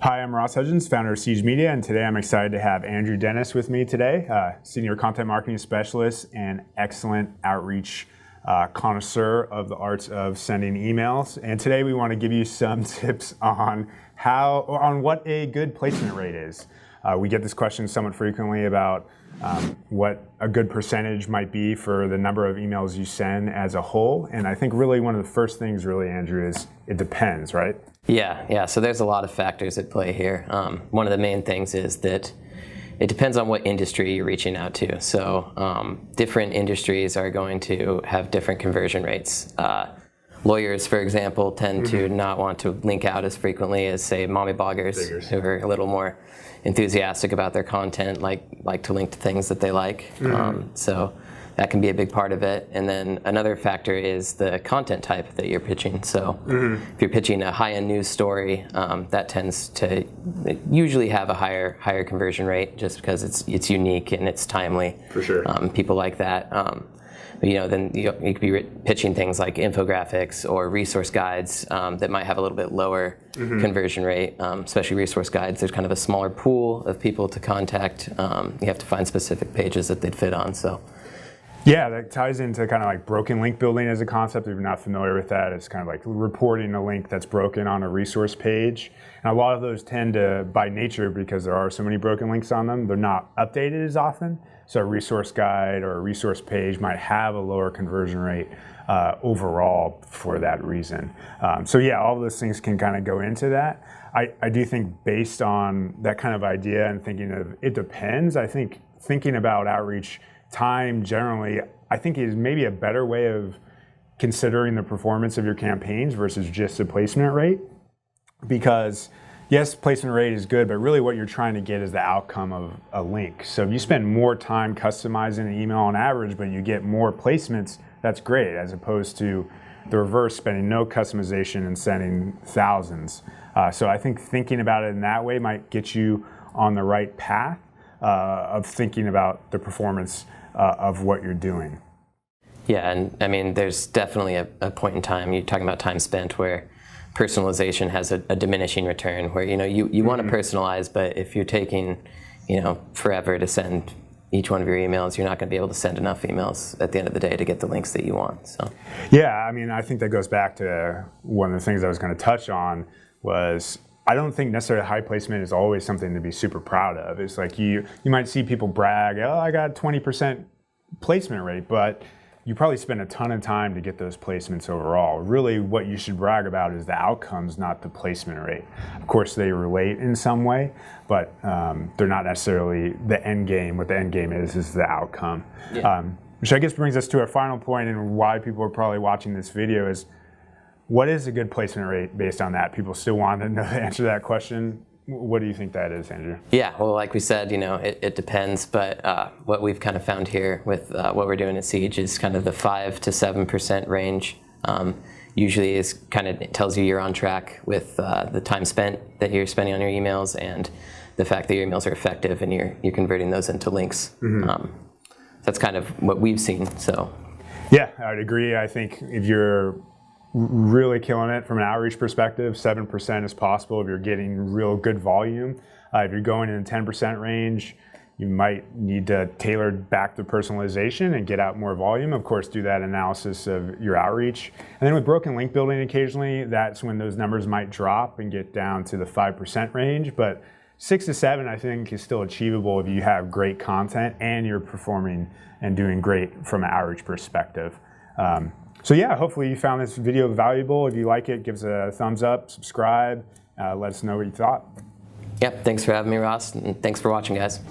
Hi, I'm Ross Hudgens, founder of Siege Media, and today I'm excited to have Andrew Dennis with me today, Senior Content Marketing Specialist and excellent outreach connoisseur of the arts of sending emails. And today we want to give you some tips on what a good placement rate is. We get this question somewhat frequently about what a good percentage might be for the number of emails you send as a whole. And I think really one of the first things really, Andrew, is it depends, right? Yeah. So there's a lot of factors at play here. One of the main things is that it depends on what industry you're reaching out to. So different industries are going to have different conversion rates. Lawyers, for example, tend to not want to link out as frequently as, say, mommy bloggers who are a little more enthusiastic about their content, like to link to things that they like. So that can be a big part of it. And then another factor is the content type that you're pitching. So if you're pitching a high-end news story, that tends to usually have a higher conversion rate just because it's unique and it's timely. For sure. People like that. Then you could be pitching things like infographics or resource guides that might have a little bit lower conversion rate, especially resource guides. There's kind of a smaller pool of people to contact. You have to find specific pages that they'd fit on. So. Yeah, that ties into kind of like broken link building as a concept. If you're not familiar with that, it's kind of like reporting a link that's broken on a resource page. And a lot of those tend to, by nature, because there are so many broken links on them, they're not updated as often. So a resource guide or a resource page might have a lower conversion rate overall for that reason. So yeah, all of those things can kind of go into that. I do think based on that kind of idea and thinking of it depends, I think thinking about outreach time generally, I think is maybe a better way of considering the performance of your campaigns versus just the placement rate. Because yes, placement rate is good, but really what you're trying to get is the outcome of a link. So if you spend more time customizing an email on average, but you get more placements, that's great, as opposed to the reverse, spending no customization and sending thousands. So I think thinking about it in that way might get you on the right path of thinking about the performance of what you're doing. Yeah, and I mean, there's definitely a point in time, you're talking about time spent, where personalization has a diminishing return, where you want to personalize, but if you're taking forever to send each one of your emails, you're not going to be able to send enough emails at the end of the day to get the links that you want. So yeah, I mean, I think that goes back to one of the things I was going to touch on was I don't think necessarily high placement is always something to be super proud of. It's like you might see people brag, oh, I got 20% placement rate, but you probably spend a ton of time to get those placements overall. Really what you should brag about is the outcomes, not the placement rate. Of course they relate in some way, but they're not necessarily the end game. What the end game is the outcome. Yeah. Which I guess brings us to our final point and why people are probably watching this video is, what is a good placement rate based on that? People still want to know the answer to that question. What do you think that is, Andrew? Yeah, well, like we said, it depends, but what we've kind of found here with what we're doing at Siege is kind of the 5 to 7% range. Usually is kind of tells you you're on track with the time spent that you're spending on your emails and the fact that your emails are effective and you're converting those into links. That's kind of what we've seen. So yeah, I'd agree. I think if you're really killing it from an outreach perspective, 7% is possible if you're getting real good volume. If you're going in the 10% range, you might need to tailor back the personalization and get out more volume. Of course, do that analysis of your outreach. And then with broken link building occasionally, that's when those numbers might drop and get down to the 5% range. But 6 to 7, I think, is still achievable if you have great content and you're performing and doing great from an outreach perspective. So yeah, hopefully you found this video valuable. If you like it, give us a thumbs up, subscribe, let us know what you thought. Yep, thanks for having me, Ross, and thanks for watching, guys.